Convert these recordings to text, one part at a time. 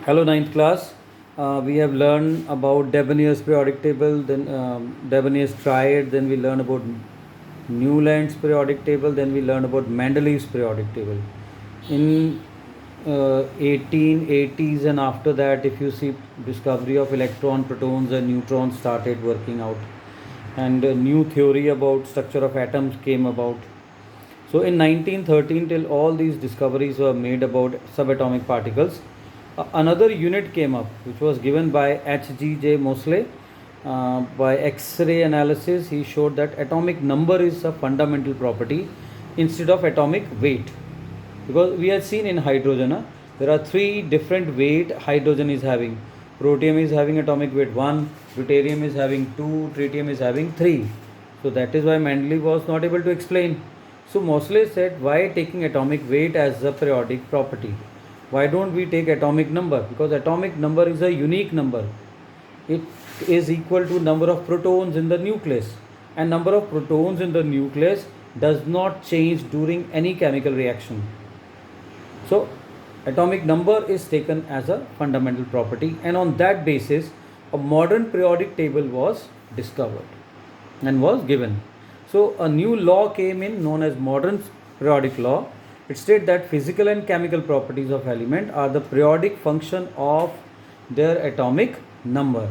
Hello, ninth class. We have learned about Debenier's periodic table, then Debenier's triad, then we learn about Newland's periodic table, then we learn about Mendeleev's periodic table. In 1880s and after that, if you see discovery of electron, protons and neutrons started working out, and a new theory about structure of atoms came about. So in 1913 till all these discoveries were made about subatomic particles, another unit came up which was given by H.G.J. Moseley. By X-ray analysis, he showed that atomic number is a fundamental property instead of atomic weight. Because we have seen in hydrogen, there are three different weight hydrogen is having. Protium is having atomic weight 1, deuterium is having 2, tritium is having 3. So that is why Mendeleev was not able to explain. So Moseley said, why taking atomic weight as a periodic property? Why don't we take atomic number? Because atomic number is a unique number. It is equal to number of protons in the nucleus, and number of protons in the nucleus does not change during any chemical reaction. So atomic number is taken as a fundamental property, and on that basis a modern periodic table was discovered and was given. So a new law came in known as modern periodic law. It states that physical and chemical properties of element are the periodic function of their atomic number.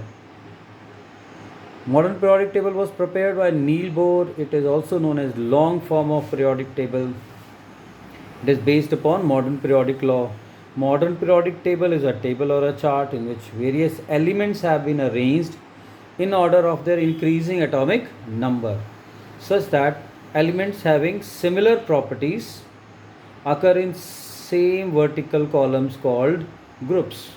Modern periodic table was prepared by Niels Bohr. It is also known as long form of periodic table. It is based upon modern periodic law. Modern periodic table is a table or a chart in which various elements have been arranged in order of their increasing atomic number, such that elements having similar properties occur in same vertical columns called groups.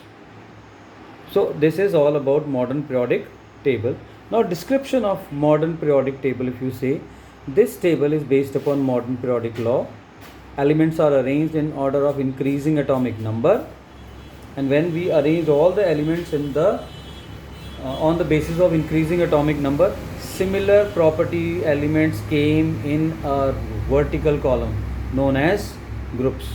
So this is all about modern periodic table. Now description of modern periodic table, if you say, this table is based upon modern periodic law. Elements are arranged in order of increasing atomic number, and when we arrange all the elements in the on the basis of increasing atomic number, similar property elements came in a vertical column known as groups.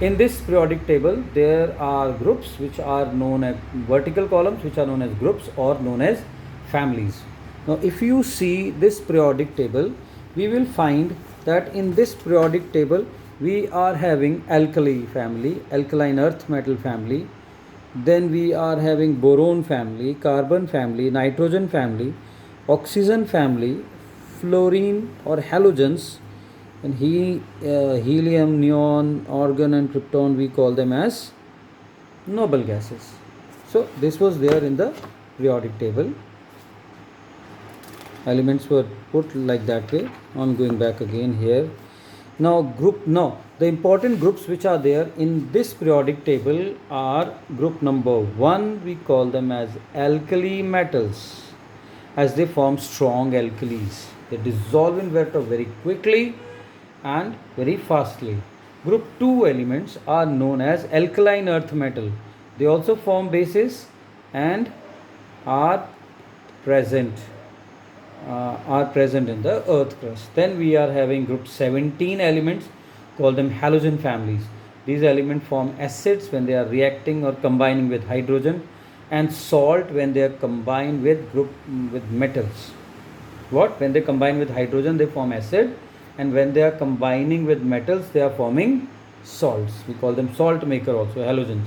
In this periodic table, there are groups which are known as vertical columns, which are known as groups or known as families. Now, if you see this periodic table, we will find that in this periodic table we are having alkali family, alkaline earth metal family, then we are having boron family, carbon family, nitrogen family, oxygen family, fluorine or halogens, and helium, neon, argon and krypton, we call them as noble gases. So this was there in the periodic table. Elements were put like that way. I'm going back again here. Now the important groups which are there in this periodic table are group number 1, we call them as alkali metals, as they form strong alkalis. They dissolve in water very quickly and very fastly. Group 2 elements are known as alkaline earth metal. They also form bases and are present in the earth crust. Then we are having group 17 elements, call them halogen families. These elements form acids when they are reacting or combining with hydrogen, and salt when they are combined with metals. When they combine with hydrogen they form acid, and when they are combining with metals they are forming salts. We call them salt maker also, halogens.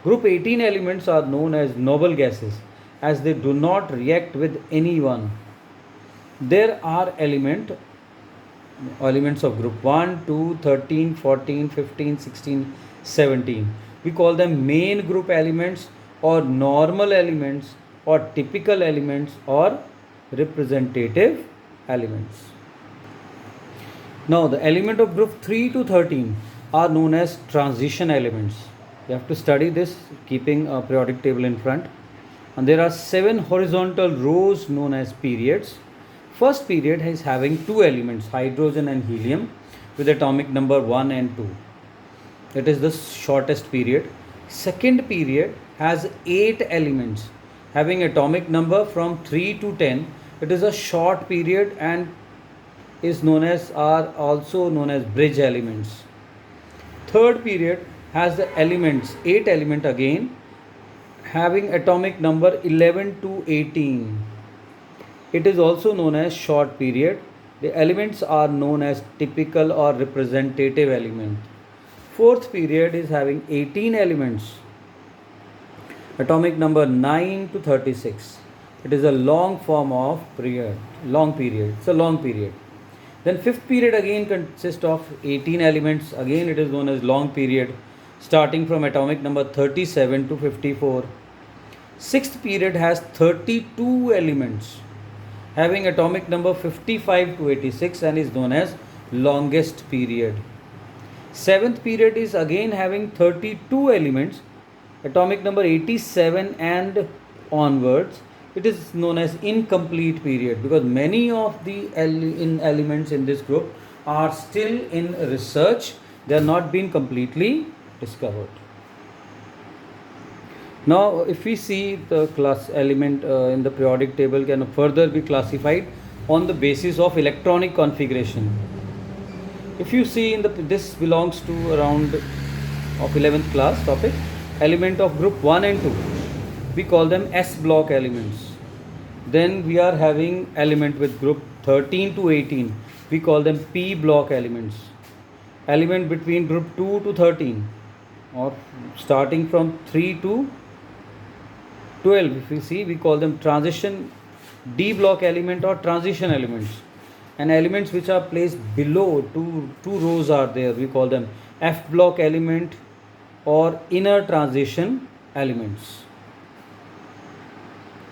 Group 18 elements are known as noble gases, as they do not react with anyone. There are elements of group 1, 2, 13, 14, 15, 16, 17. We call them main group elements or normal elements or typical elements or representative elements. Now the element of group 3 to 13 are known as transition elements. You have to study this keeping a periodic table in front. And there are 7 horizontal rows known as periods. First period is having 2 elements, hydrogen and helium, with atomic number 1 and 2. It is the shortest period. Second period has 8 elements having atomic number from 3 to 10. It is a short period and are also known as bridge elements. Third period has the elements, 8 element again, having atomic number 11 to 18. It is also known as short period. The elements are known as typical or representative element. Fourth period is having 18 elements, atomic number 9 to 36. It is a long form of period, long period. It's a long period. Then fifth period again consists of 18 elements. Again it is known as long period, starting from atomic number 37 to 54. Sixth period has 32 elements, having atomic number 55 to 86 and is known as longest period. Seventh period is again having 32 elements, atomic number 87 and onwards. It is known as incomplete period because many of the elements in this group are still in research. They are not been completely discovered. Now if we see the class element in the periodic table can further be classified on the basis of electronic configuration. If you see in this belongs to around of 11th class topic, element of group 1 and 2, we call them S block elements. Then we are having element with group 13 to 18, we call them P block elements. Element between group 2 to 13 or starting from 3 to 12, if we see, we call them transition D block element or transition elements. And elements which are placed below two rows are there, we call them F block element or inner transition elements.